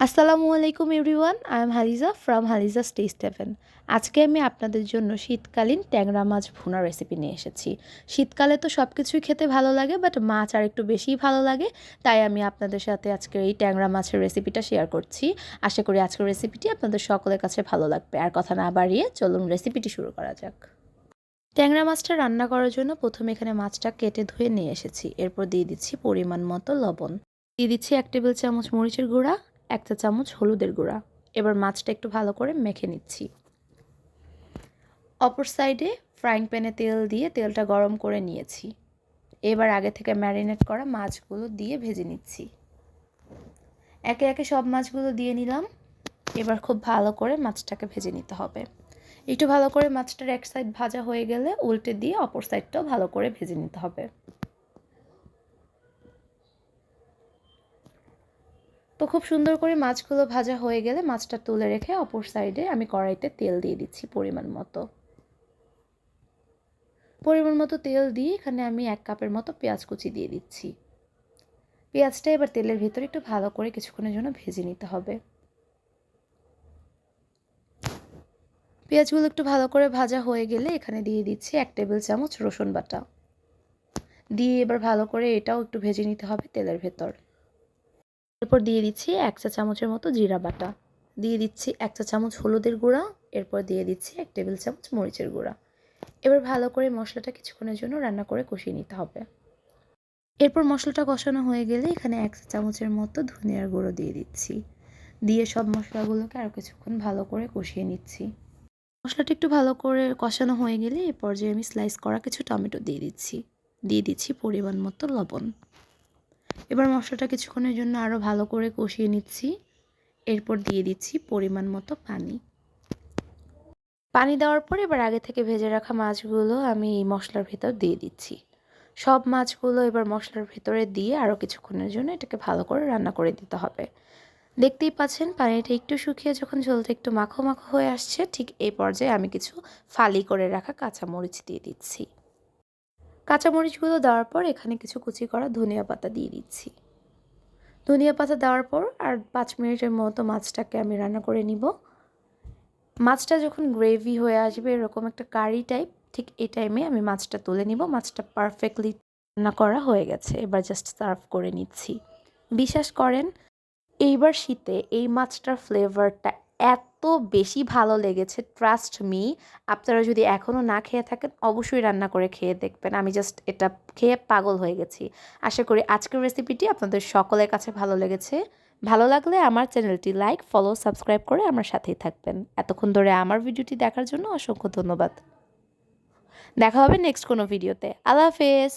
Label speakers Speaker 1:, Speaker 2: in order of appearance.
Speaker 1: আসসালামু আলাইকুম everyone, I am Halija from Halija's taste heaven. আজকে আমি আপনাদের জন্য শীতকালীন ট্যাংরা মাছ ভুনা রেসিপি নিয়ে এসেছি। শীতকালে তো সব কিছুই খেতে ভালো লাগে, বাট মাছ আর একটু বেশিই ভালো লাগে। তাই আমি আপনাদের সাথে আজকে এই ট্যাংরা মাছের রেসিপিটা শেয়ার করছি। আশা করি আজকের রেসিপিটি আপনাদের সকলের কাছে ভালো লাগবে। আর কথা না বাড়িয়ে চলুন রেসিপিটি শুরু করা যাক। ট্যাংরা মাছটা রান্না করার জন্য প্রথমে এখানে মাছটা কেটে ধুয়ে নিয়ে এসেছি। এরপর দিয়ে দিচ্ছি পরিমাণ মতো লবণ, দিয়ে দিচ্ছি 1 টেবিল চামচ মরিচের গুঁড়া, 1 চা চামচ হলুদের গুঁড়া। এবার মাছটা একটু ভালো করে মেখে নিচ্ছি। অপর সাইডে ফ্রাইং প্যানে তেল দিয়ে তেলটা গরম করে নিয়েছি। এবার আগে থেকে ম্যারিনেট করা মাছগুলো দিয়ে ভেজে নিচ্ছি। একে একে সব মাছগুলো দিয়ে নিলাম। এবার খুব ভালো করে মাছটাকে ভেজে নিতে হবে। একটু ভালো করে মাছটার এক সাইড ভাজা হয়ে গেলে উল্টে দিয়ে অপর সাইডটাও ভালো করে ভেজে নিতে হবে। তো খুব সুন্দর করে মাছগুলো ভাজা হয়ে গেলে মাছটা তুলে রেখে অপর সাইডে আমি কড়াইতে তেল দিয়ে দিচ্ছি পরিমাণ মতো তেল দিয়ে এখানে আমি 1 কাপের মতো পেঁয়াজ কুচি দিয়ে দিচ্ছি। পেঁয়াজটা এবার তেলের ভিতরে একটু ভালো করে কিছুক্ষণের জন্য ভেজে নিতে হবে। পেঁয়াজগুলো একটু ভালো করে ভাজা হয়ে গেলে এখানে দিয়ে দিচ্ছি 1 টেবিল চামচ রসুন বাটা, দিয়ে এবার ভালো করে এটাও একটু ভেজে নিতে হবে তেলের ভেতর। এরপর দিয়ে দিচ্ছি 1 চা চামচের মতো জিরা বাটা, দিয়ে দিচ্ছি 1 চা চামচ হলুদের গুঁড়া, এরপর দিয়ে দিচ্ছি 1 টেবিল চামচ মরিচের গুঁড়া। এবার ভালো করে মশলাটা কিছুক্ষণের জন্য রান্না করে কষিয়ে নিতে হবে। এরপর মশলাটা কষানো হয়ে গেলে এখানে 1 চা চামচের মতো ধনিয়ার গুঁড়ো দিয়ে দিচ্ছি, দিয়ে সব মশলাগুলোকে আরও কিছুক্ষণ ভালো করে কষিয়ে নিচ্ছি। মশলাটা একটু ভালো করে কষানো হয়ে গেলে এই পর্যায়ে আমি স্লাইস করা কিছু টমেটো দিয়ে দিচ্ছি পরিমাণ মতো লবণ। এবার মশলাটা কিছুক্ষণের জন্য আরও ভালো করে কষিয়ে নিচ্ছি। এরপর দিয়ে দিচ্ছি পরিমাণ মতো পানি দেওয়ার পর এবার আগে থেকে ভেজে রাখা মাছগুলো আমি এই মশলার ভেতর দিয়ে দিচ্ছি। সব মাছগুলো এবার মশলার ভেতরে দিয়ে আরও কিছুক্ষণের জন্য এটাকে ভালো করে রান্না করে দিতে হবে। দেখতেই পাচ্ছেন পানিটা একটু শুকিয়ে যখন ঝোলটা একটু মাখো মাখো হয়ে আসছে, ঠিক এই পর্যায়ে আমি কিছু ফালি করে রাখা কাঁচামরিচ দিয়ে দিচ্ছি। কাঁচামরিচগুলো দেওয়ার পর এখানে কিছু কুচি করা ধনিয়া পাতা দিয়ে দিচ্ছি। ধনিয়া পাতা দেওয়ার পর আর 5 মিনিটের মতো মাছটাকে আমি রান্না করে নিব। মাছটা যখন গ্রেভি হয়ে আসবে এরকম একটা কারি টাইপ, ঠিক এই টাইমে আমি মাছটা তুলে নিব। মাছটা পারফেক্টলি রান্না করা হয়ে গেছে, এবার জাস্ট সার্ভ করে নিচ্ছি। বিশ্বাস করেন এইবার শীতে এই মাছটার ফ্লেভারটা এত বেশি ভালো লেগেছে, ট্রাস্ট মি। আপনারা যদি এখনও না খেয়ে থাকেন অবশ্যই রান্না করে খেয়ে দেখবেন। আমি জাস্ট এটা খেয়ে পাগল হয়ে গেছি। আশা করি আজকের রেসিপিটি আপনাদের সকলের কাছে ভালো লেগেছে। ভালো লাগলে আমার চ্যানেলটি লাইক, ফলো, সাবস্ক্রাইব করে আমার সাথেই থাকবেন। এতক্ষণ ধরে আমার ভিডিওটি দেখার জন্য অসংখ্য ধন্যবাদ। দেখা হবে নেক্সট কোনো ভিডিওতে। আল্লাহ হাফেজ।